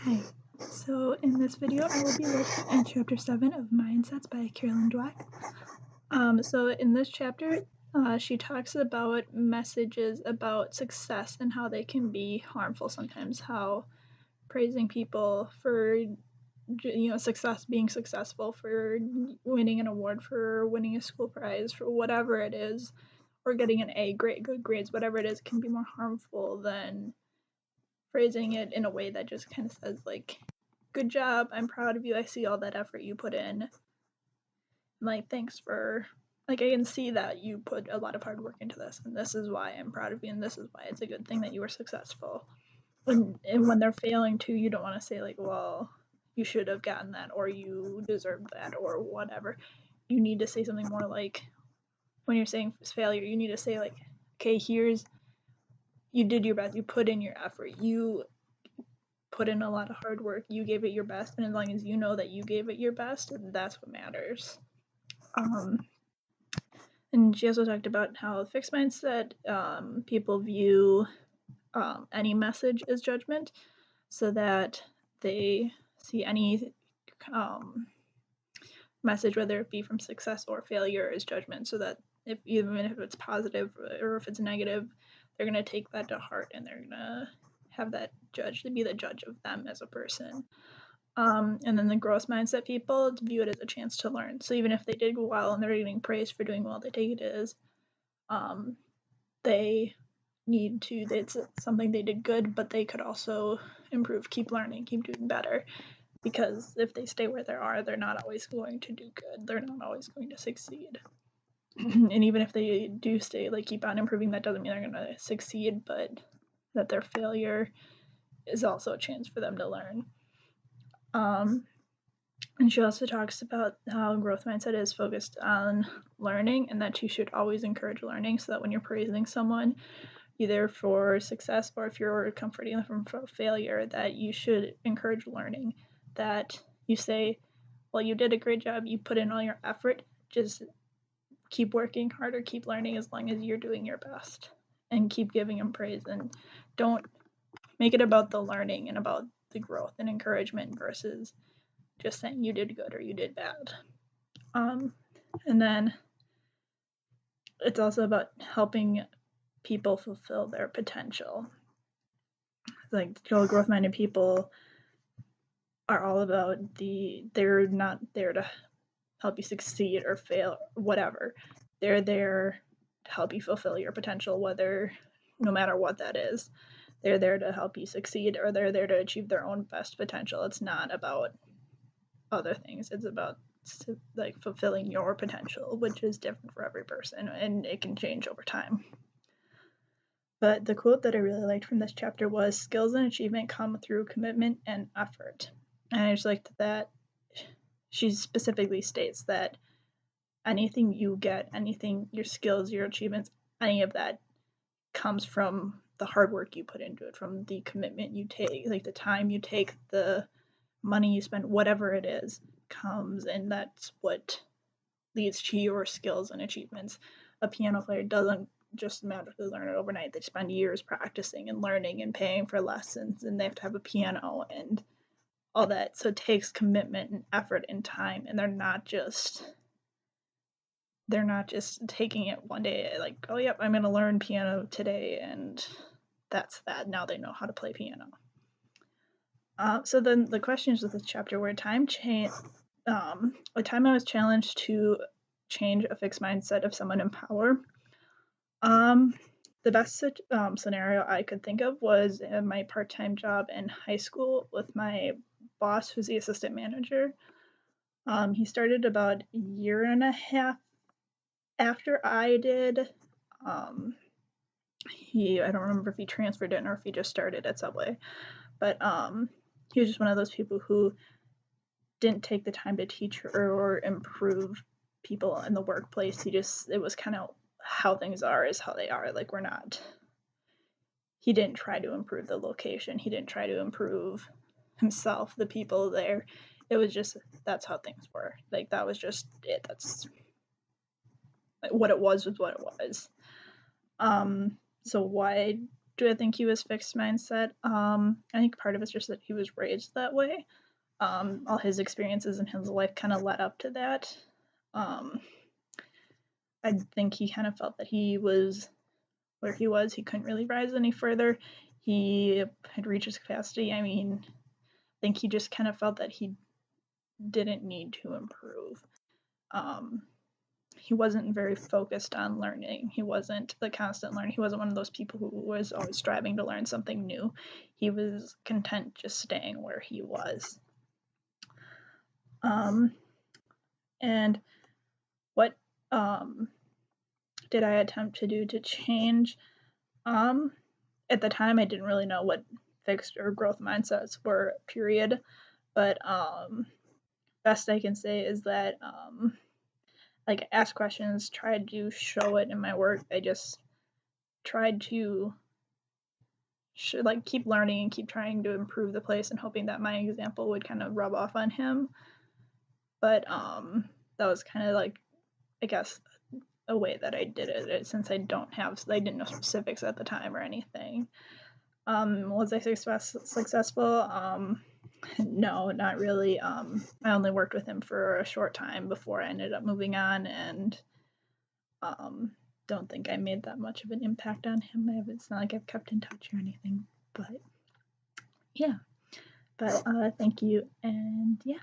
Hi. So in this video, I will be looking at Chapter 7 of Mindsets by Carolyn Dweck. So in this chapter, she talks about messages about success and how they can be harmful sometimes, how praising people for success, being successful, for winning an award, for winning a school prize, for whatever it is, or getting an A grade, good grades, whatever it is, can be more harmful than phrasing it in a way that just kind of says like, good job, I'm proud of you, I see all that effort you put in, like, thanks for, like, I can see that you put a lot of hard work into this, and this is why I'm proud of you, and this is why it's a good thing that you were successful. And when they're failing too, you don't want to say like, well, you should have gotten that, or you deserved that, or whatever. You need to say something more like, when you're saying failure, you need to say like, okay, here's, you did your best, you put in your effort, you put in a lot of hard work, you gave it your best, and as long as you know that you gave it your best, that's what matters. And she also talked about how fixed mindset people view any message as judgment, so that they see any message, whether it be from success or failure, as judgment, so that even if it's positive or if it's negative, they're going to take that to heart and they're going to have that judge to be the judge of them as a person. And then the growth mindset people view it as a chance to learn. So even if they did well and they're getting praised for doing well, they take it as they need to, it's something they did good, but they could also improve, keep learning, keep doing better. Because if they stay where they are, they're not always going to do good. They're not always going to succeed. And even if they do stay, like, keep on improving, that doesn't mean they're going to succeed, but that their failure is also a chance for them to learn. And she also talks about how growth mindset is focused on learning, and that you should always encourage learning, so that when you're praising someone, either for success or if you're comforting them from failure, that you should encourage learning. That you say, well, you did a great job, you put in all your effort, just keep working harder, keep learning as long as you're doing your best, and keep giving them praise, and don't make it about the learning and about the growth and encouragement versus just saying you did good or you did bad. And then it's also about helping people fulfill their potential. Like, growth minded people are all about they're not there to help you succeed or fail, whatever. They're there to help you fulfill your potential, no matter what that is. They're there to help you succeed, or they're there to achieve their own best potential. It's not about other things. It's about like fulfilling your potential, which is different for every person, and it can change over time. But the quote that I really liked from this chapter was, skills and achievement come through commitment and effort. And I just liked that she specifically states that anything you get, anything, your skills, your achievements, any of that comes from the hard work you put into it, from the commitment you take, like the time you take, the money you spend, whatever it is, comes, and that's what leads to your skills and achievements. A piano player doesn't just magically learn it overnight. They spend years practicing and learning and paying for lessons, and they have to have a piano and all that. So it takes commitment and effort and time, and they're not just taking it one day, like, oh yep, I'm going to learn piano today, and that's that. Now they know how to play piano. So then the questions of this chapter were a time I was challenged to change a fixed mindset of someone in power. The best scenario I could think of was in my part-time job in high school with my boss, who's the assistant manager. He started about a year and a half after I did. I don't remember if he transferred in or if he just started at Subway, but he was just one of those people who didn't take the time to teach or improve people in the workplace. It was kind of how things are is how they are. Like, he didn't try to improve the location. He didn't try to improve himself, the people there. It was just, that's how things were. Like, that was just it. That's what it was what it was. So why Do I think he was fixed mindset? I think part of it's just that he was raised that way. All his experiences in his life kind of led up to that. Um, I think he kind of felt that he was where he was. He couldn't really rise any further. He had reached his capacity. I mean, I think he just kind of felt that he didn't need to improve. Um, he wasn't very focused on learning. He wasn't the constant learner. He wasn't one of those people who was always striving to learn something new. He was content just staying where he was. And what did I attempt to do to change? At the time, I didn't really know what fixed or growth mindsets were, period. But best I can say is that like ask questions, tried to show it in my work. I just tried to like keep learning and keep trying to improve the place and hoping that my example would kind of rub off on him. But that was kind of like, I guess, a way that I did it since I didn't know specifics at the time or anything. Was I successful? No, not really. I only worked with him for a short time before I ended up moving on, and don't think I made that much of an impact on him. It's not like I've kept in touch or anything, but yeah. But thank you, and yeah.